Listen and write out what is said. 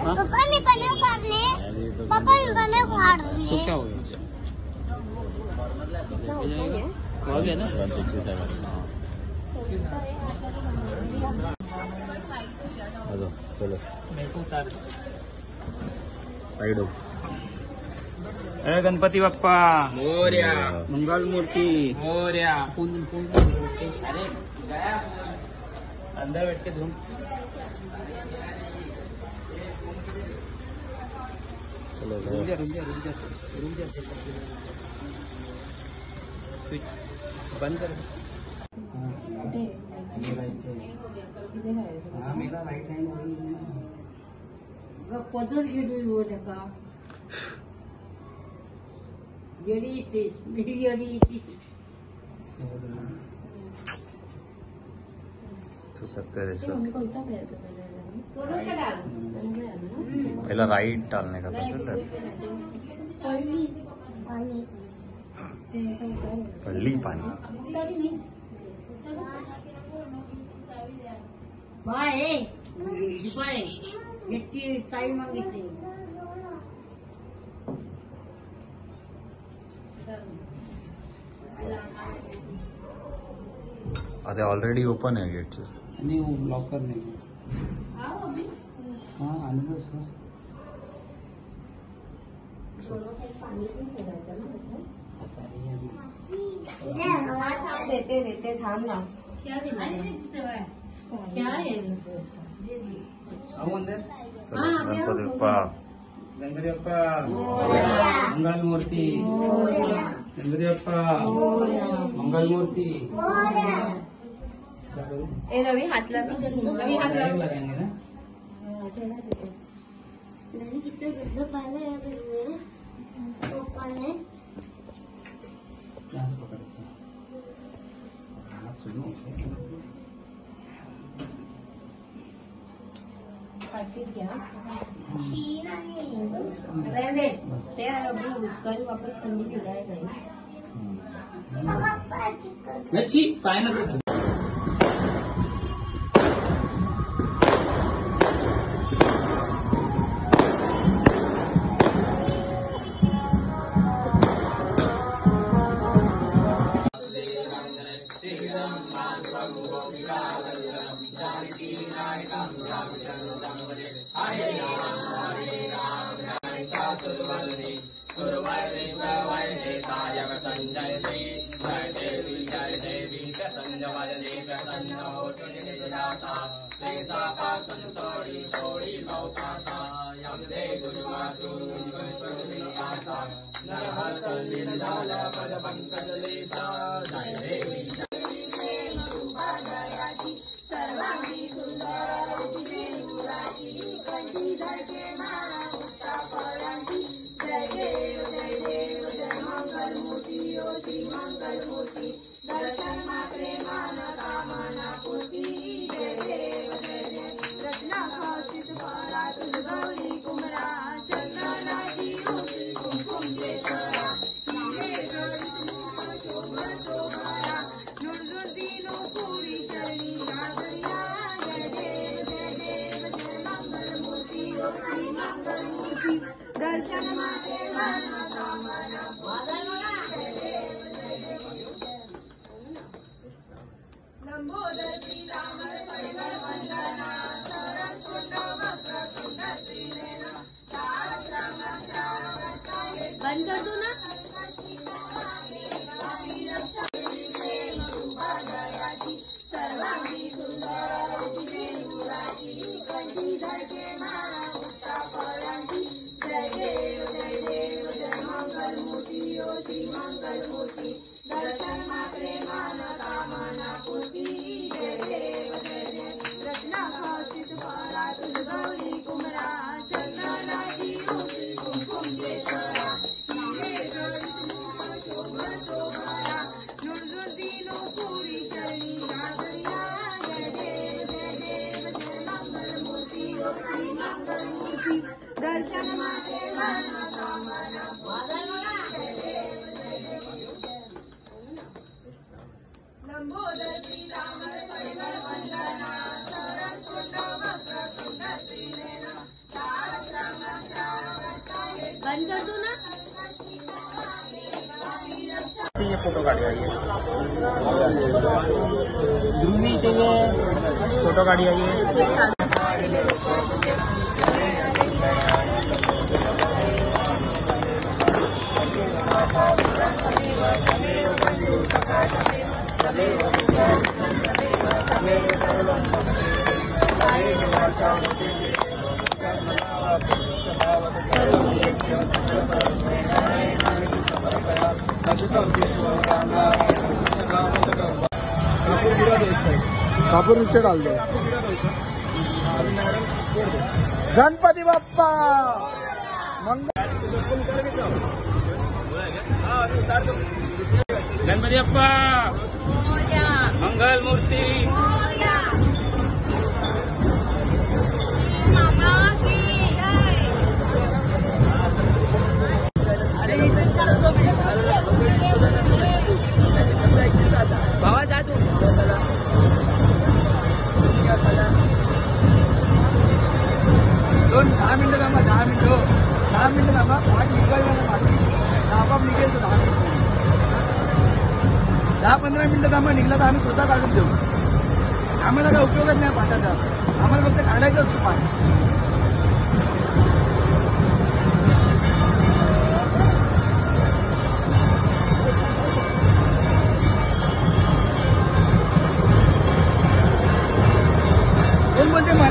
पापा ने बने काटने, पापा ने बने काट लिए। तो क्या हो गया? हो गया ना? चलो मेरे को उतार साइड हो। अरे गणपति बाप्पा मोरया, मंगल मूर्ति मोरया। अरे अंदर बैठ के धूम रुक जा स्विच बंद कर। मेरा राइट हैंड पदर घेऊन का येडीची पहला राइट डालने का था पल्ली पानी बाय चाई मागितली अरे ऑलरेडी ओपन है गेट नहीं वो लॉक करने की। हाँ आने दो उसको। देते थांब ना क्या है अंदर गणपति बाप्पा गणपति बाप्पा मंगल मूर्ति गणपति बाप्पा मंगल मूर्ति। ए रवि हाथ लगा रवि हाथ लगा लगाएंगे ना। कितने गंदा पानी है पापा ने यहाँ से पकड़ से सुनो प्रैक्टिस क्या बस रहने ते अभी कल वापस कंदी दिलाए गए पापा अच्छी पाए ना तो बंद कर दो ना। लंबोदर श्री राम परिवार वंदना फोटो काढी आइए ध्रुवी टीवी फोटो काढी आइए कापूर नीचे डाल दो गणपती बाप्पा गणपती बाप्पा मंगल मूर्ती भावा जा तू 10 मिनिटं थांबा 10 मिनिटं थांबा पाठ निघायला आपाप निघेल तो 10-15 मिनिटं थांबा निघला तर आम्ही स्वतः काढून देऊ आम्हाला काय उपयोगच नाही पाठाचा आम्हाला फक्त काढायचं असतं पाठ कोण बोलते